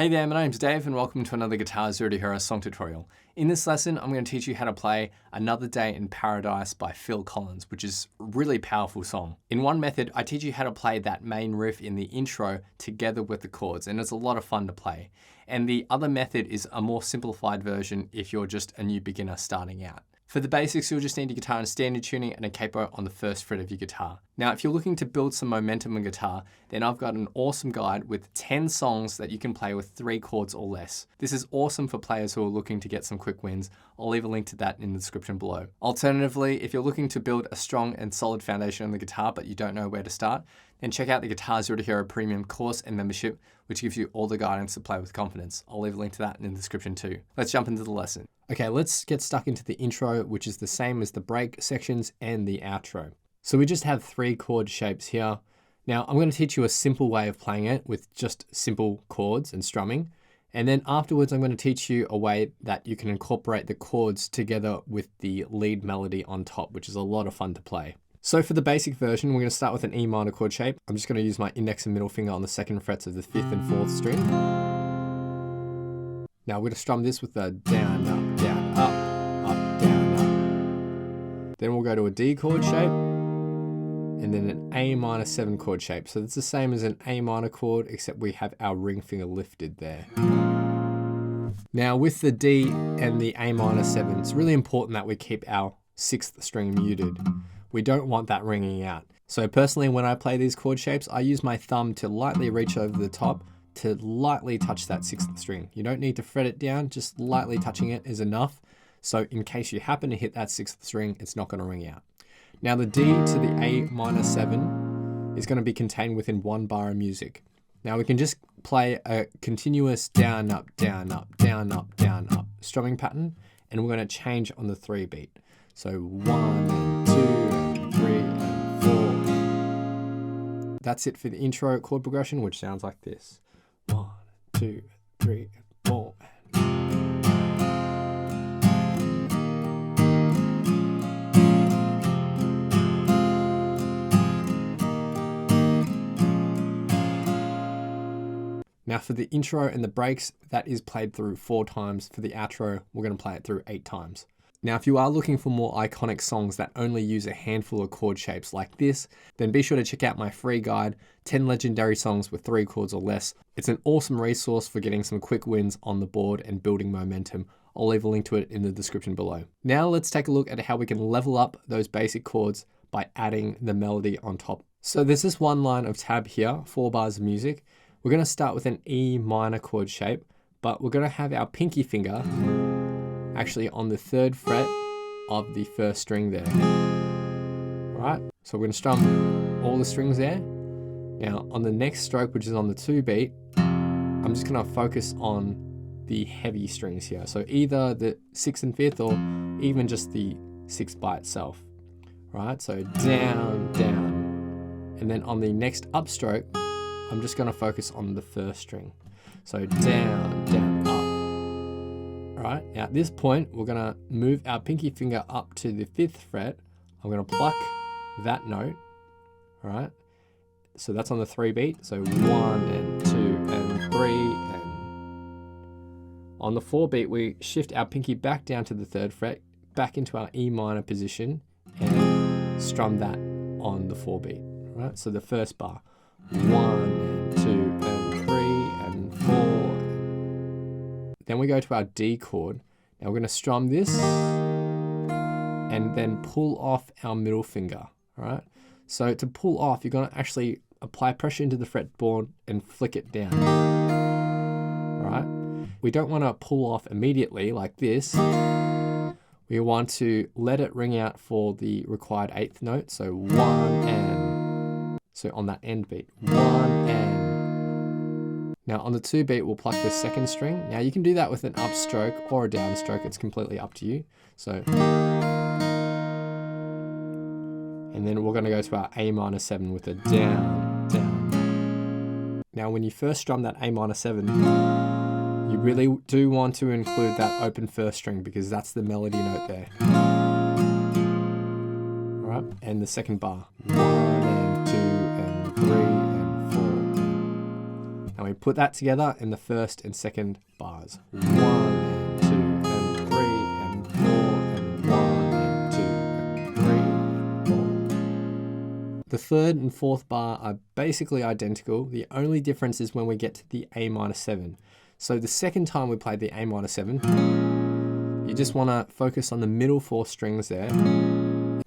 Hey there, my name's Dave and welcome to another Guitar Zero to Hero song tutorial. In this lesson, I'm going to teach you how to play Another Day in Paradise by Phil Collins, which is a really powerful song. In one method, I teach you how to play that main riff in the intro together with the chords, and it's a lot of fun to play. And the other method is a more simplified version if you're just a new beginner starting out. For the basics, you'll just need a guitar and standard tuning and a capo on the first fret of your guitar. Now, if you're looking to build some momentum on guitar, then I've got an awesome guide with 10 songs that you can play with 3 chords or less. This is awesome for players who are looking to get some quick wins. I'll leave a link to that in the description below. Alternatively, if you're looking to build a strong and solid foundation on the guitar, but you don't know where to start, then check out the Guitar Zero to Hero Premium course and membership, which gives you all the guidance to play with confidence. I'll leave a link to that in the description too. Let's jump into the lesson. Okay, let's get stuck into the intro, which is the same as the break sections and the outro. So we just have 3 chord shapes here. Now I'm going to teach you a simple way of playing it with just simple chords and strumming. And then afterwards, I'm going to teach you a way that you can incorporate the chords together with the lead melody on top, which is a lot of fun to play. So for the basic version, we're going to start with an E minor chord shape. I'm just going to use my index and middle finger on the 2nd frets of the 5th and 4th string. Now we're going to strum this with a down, up, down, up, down, up. Then we'll go to a D chord shape and then an A minor 7 chord shape. So it's the same as an A minor chord, except we have our ring finger lifted there. Now with the D and the A minor 7, it's really important that we keep our 6th string muted. We don't want that ringing out. So personally, when I play these chord shapes, I use my thumb to lightly reach over the top to lightly touch that 6th string. You don't need to fret it down, just lightly touching it is enough. So in case you happen to hit that 6th string, it's not going to ring out. Now the D to the A minor 7 is going to be contained within 1 bar of music. Now we can just play a continuous down, up, down, up, down, up, down, up strumming pattern, and we're going to change on the 3 beat. So 1 and 2 and 3 and 4. That's it for the intro chord progression, which sounds like this. 1, 2, 3, 4. Now for the intro and the breaks, that is played through 4 times. For the outro, we're going to play it through 8 times. Now, if you are looking for more iconic songs that only use a handful of chord shapes like this, then be sure to check out my free guide, 10 legendary songs with 3 chords or less. It's an awesome resource for getting some quick wins on the board and building momentum. I'll leave a link to it in the description below. Now let's take a look at how we can level up those basic chords by adding the melody on top. So there's this one line of tab here, 4 bars of music. We're going to start with an E minor chord shape, but we're going to have our pinky finger actually on the 3rd fret of the 1st string there. All right, so we're going to strum all the strings there. Now on the next stroke, which is on the 2 beat, I'm just going to focus on the heavy strings here. So either the 6th and 5th or even just the 6th by itself. All right, so down, down. And then on the next upstroke, I'm just going to focus on the 1st string. So down, down, up. All right, now at this point, we're going to move our pinky finger up to the 5th fret. I'm going to pluck that note. All right, so that's on the 3 beat. So 1 and 2 and 3. And on the 4 beat, we shift our pinky back down to the 3rd fret, back into our E minor position, and strum that on the 4 beat. All right, so the first bar. 1 and 2 and 3 and 4. Then we go to our D chord. Now we're going to strum this and then pull off our middle finger. All right. So to pull off, you're going to actually apply pressure into the fretboard and flick it down. All right. We don't want to pull off immediately like this. We want to let it ring out for the required 8th note. So 1 and. So on that end beat, 1 and. Now on the 2 beat, we'll pluck the 2nd string. Now you can do that with an upstroke or a downstroke. It's completely up to you. So, and then we're going to go to our A minor 7 with a down, down. Now when you first strum that A minor 7, you really do want to include that open 1st string because that's the melody note there. All right, and the 2nd bar, 1 and 2 and 3 and 4. Now we we put that together in the first and second bars. 1 and 2 and 3 and 4 and 1 and 2 and 3 and 4. The third and fourth bar are basically identical. The only difference is when we get to the A minor 7. So the second time we played the A minor 7, you just want to focus on the middle 4 strings there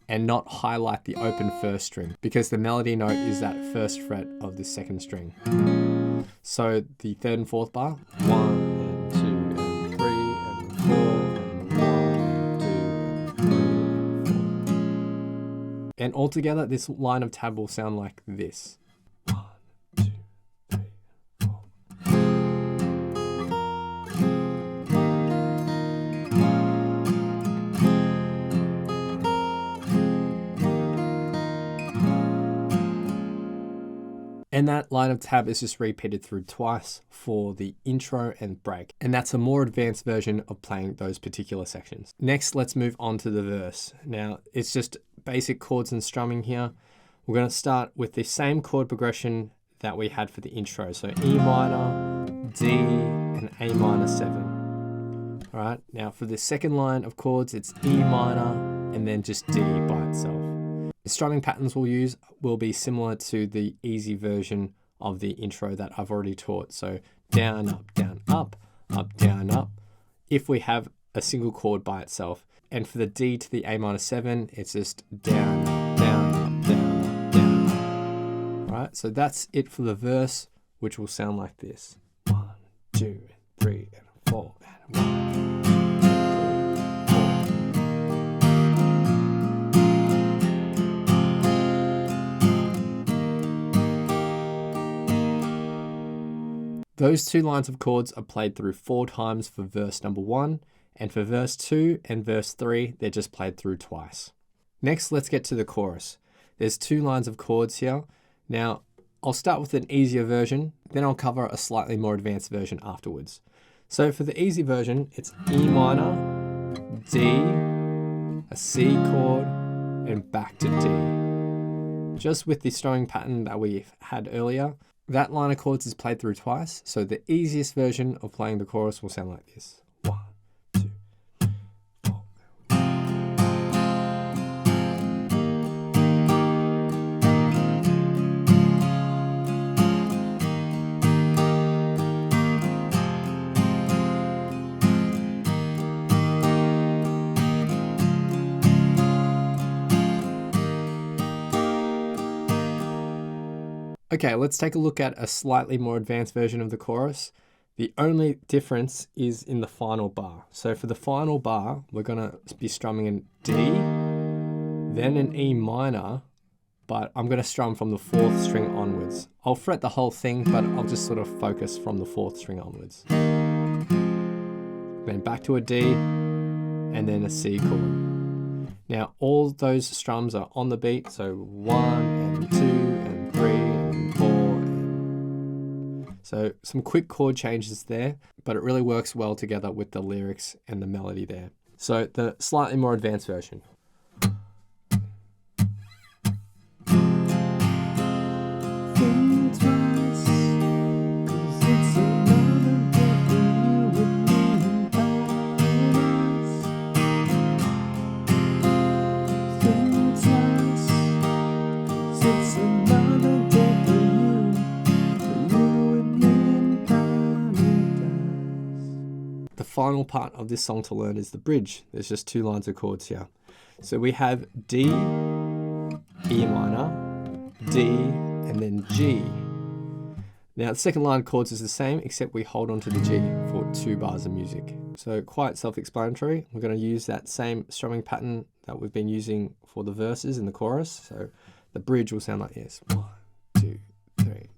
and not highlight the open first string, because the melody note is that first fret of the second string. So the third and fourth bar, 1 and 2 and 3 and 4 and 1 and 2 and 3 and 4. And altogether, this line of tab will sound like this. 1, 2, 3, 4. And that line of tab is just repeated through twice for the intro and break. And that's a more advanced version of playing those particular sections. Next, let's move on to the verse. Now, it's just basic chords and strumming here. We're going to start with the same chord progression that we had for the intro. So E minor, D, and A minor 7. All right, now for the second line of chords, it's E minor, and then just D by itself. The strumming patterns we'll use will be similar to the easy version of the intro that I've already taught. So down, up, down, up, down, up, if we have a single chord by itself. And for the D to the A minor 7, it's just down, up, down, up, down, up, down, up. All right, so that's it for the verse, which will sound like this. 1, 2, 3, and 4, and 1. Those two lines of chords are played through 4 times for verse number 1, and for verse 2 and verse 3, they're just played through twice. Next, let's get to the chorus. There's 2 lines of chords here. Now, I'll start with an easier version, then I'll cover a slightly more advanced version afterwards. So for the easy version, it's E minor, D, a C chord, and back to D. Just with the strumming pattern that we had earlier, that line of chords is played through twice, so the easiest version of playing the chorus will sound like this. 1, 2, 4. Okay, let's take a look at a slightly more advanced version of the chorus. The only difference is in the final bar. So for the final bar, we're going to be strumming in D, then an E minor, but I'm going to strum from the 4th string onwards. I'll fret the whole thing, but I'll just sort of focus from the 4th string onwards. Then back to a D, and then a C chord. Now all those strums are on the beat, so 1 and 2 and 3 and 4. So some quick chord changes there, but it really works well together with the lyrics and the melody there. So the slightly more advanced version. The final part of this song to learn is the bridge. There's just 2 lines of chords here. So we have D, E minor, D, and then G. Now the second line of chords is the same, except we hold on to the G for 2 bars of music. So quite self-explanatory. We're going to use that same strumming pattern that we've been using for the verses in the chorus. So the bridge will sound like this. 1, 2, 3.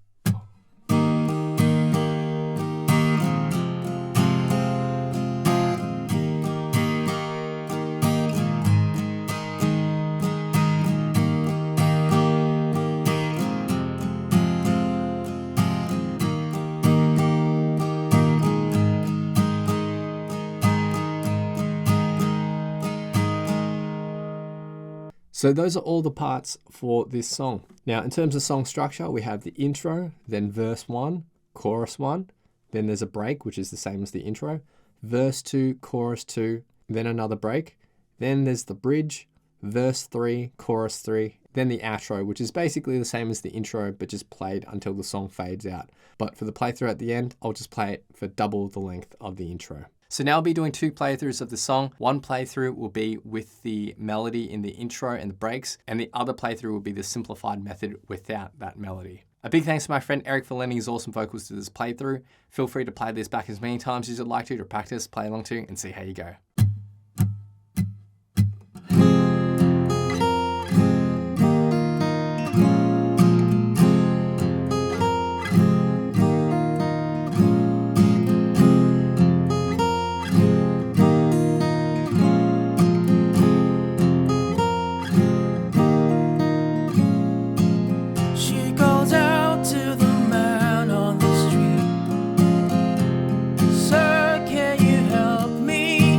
So those are all the parts for this song. Now, in terms of song structure, we have the intro, then verse 1, chorus 1, then there's a break, which is the same as the intro, verse 2, chorus 2, then another break, then there's the bridge, verse 3, chorus 3, then the outro, which is basically the same as the intro, but just played until the song fades out. But for the playthrough at the end, I'll just play it for double the length of the intro. So now I'll be doing 2 playthroughs of the song. One playthrough will be with the melody in the intro and the breaks, and the other playthrough will be the simplified method without that melody. A big thanks to my friend Eric for lending his awesome vocals to this playthrough. Feel free to play this back as many times as you'd like to practice, play along to, and see how you go. Sir, can you help me?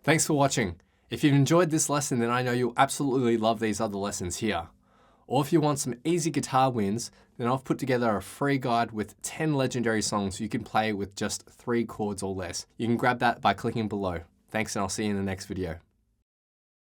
Thanks for watching. If you've enjoyed this lesson, then I know you'll absolutely love these other lessons here. Or if you want some easy guitar wins, then I've put together a free guide with 10 legendary songs you can play with just 3 chords or less. You can grab that by clicking below. Thanks, and I'll see you in the next video.